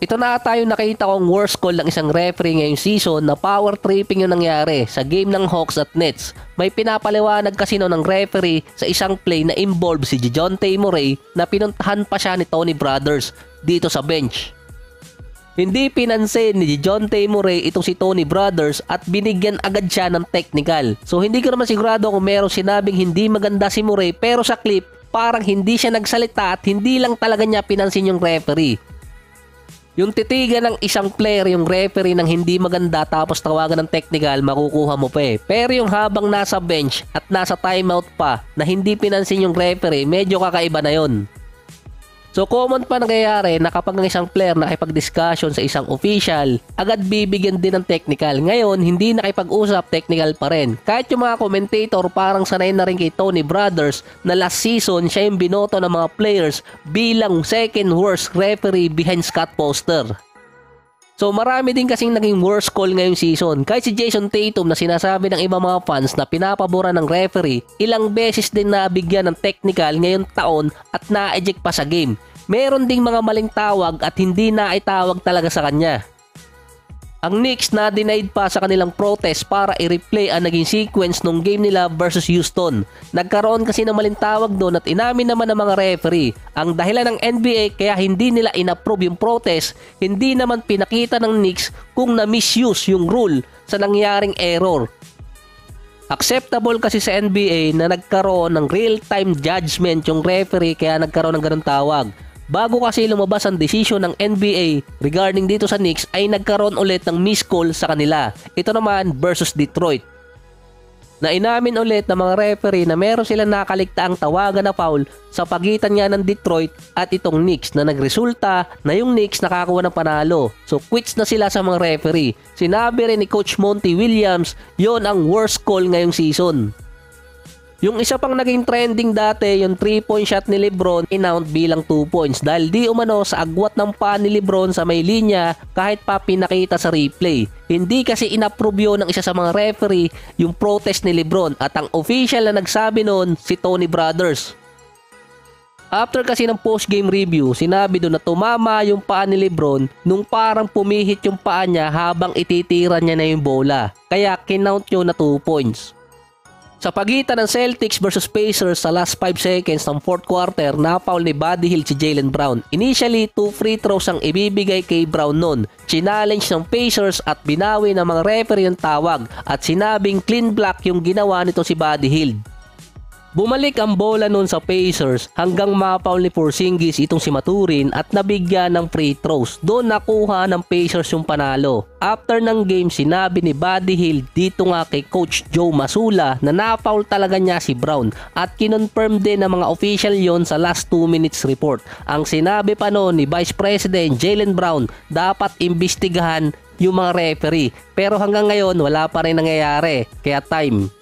Ito na tayo nakita kong worst call ng isang referee ngayong season na power tripping yung nangyari sa game ng Hawks at Nets. May pinapaliwanag kasi ng referee sa isang play na involved si DeJounte Murray na pinuntahan pa siya ni Tony Brothers dito sa bench. Hindi pinansin ni DeJounte Murray itong si Tony Brothers at binigyan agad siya ng technical. So hindi ko naman sigurado kung merong sinabing hindi maganda si Murray, pero sa clip parang hindi siya nagsalita at hindi lang talaga niya pinansin yung referee. Yung titigan ng isang player yung referee ng hindi maganda tapos tawagan ng technical, makukuha mo pa eh. Pero yung habang nasa bench at nasa timeout pa na hindi pinansin yung referee, medyo kakaiba na yon. So common pa nangyayari na kapag ang isang player nakipag-discussion sa isang official, agad bibigyan din ng technical. Ngayon, hindi nakipag-usap, technical pa rin. Kahit yung mga commentator parang sanay na rin kay Tony Brothers na last season siya yung binoto ng mga players bilang second worst referee behind Scott Foster. So marami din kasing naging worst call ngayong season. Kahit si Jason Tatum na sinasabi ng ibang mga fans na pinapaboran ng referee, ilang beses din nabigyan ng technical ngayong taon at na-eject pa sa game. Meron ding mga maling tawag at hindi naitawag talaga sa kanya. Ang Knicks na denied pa sa kanilang protest para i-replay ang naging sequence ng game nila versus Houston. Nagkaroon kasi ng maling tawag doon at inamin naman ng mga referee. Ang dahilan ng NBA kaya hindi nila inapprove yung protest, hindi naman pinakita ng Knicks kung na-misuse yung rule sa nangyaring error. Acceptable kasi sa NBA na nagkaroon ng real-time judgment yung referee kaya nagkaroon ng ganung tawag. Bago kasi lumabas ang desisyon ng NBA regarding dito sa Knicks ay nagkaroon ulit ng missed call sa kanila. Ito naman versus Detroit. Na inamin ulit ng mga referee na meron silang nakaligtaang tawagan na foul sa pagitan nga ng Detroit at itong Knicks na nagresulta na yung Knicks nakakuha ng panalo. So quits na sila sa mga referee. Sinabi rin ni Coach Monty Williams yon ang worst call ngayong season. Yung isa pang naging trending dati, yung 3-point shot ni LeBron inount bilang 2 points dahil di umano sa agwat ng paa ni LeBron sa may linya kahit pa pinakita sa replay. Hindi kasi inapprove yun ng isa sa mga referee yung protest ni LeBron at ang official na nagsabi nun si Tony Brothers. After kasi ng post-game review, sinabi doon na tumama yung paa ni LeBron nung parang pumihit yung paa niya habang ititira niya na yung bola. Kaya kinount nyo na 2 points. Sa pagitan ng Celtics versus Pacers sa last 5 seconds ng 4th quarter, na-foul ni Buddy Hield si Jaylen Brown. Initially, 2 free throws ang ibibigay kay Brown noon. Challenge ng Pacers at binawi ng mga referee yung tawag at sinabing clean block yung ginawa nito si Buddy Hield. Bumalik ang bola noon sa Pacers hanggang ma-foul ni Porzingis itong si Maturin at nabigyan ng free throws. Doon nakuha ng Pacers yung panalo. After ng game, sinabi ni Buddy Hield dito nga kay Coach Joe Mazzulla na na-foul talaga niya si Brown at kinonfirm din ng mga official yon sa last 2 minutes report. Ang sinabi pa noon ni Vice President Jaylen Brown, dapat imbestigahan yung mga referee. Pero hanggang ngayon wala pa rin nangyayari, kaya time.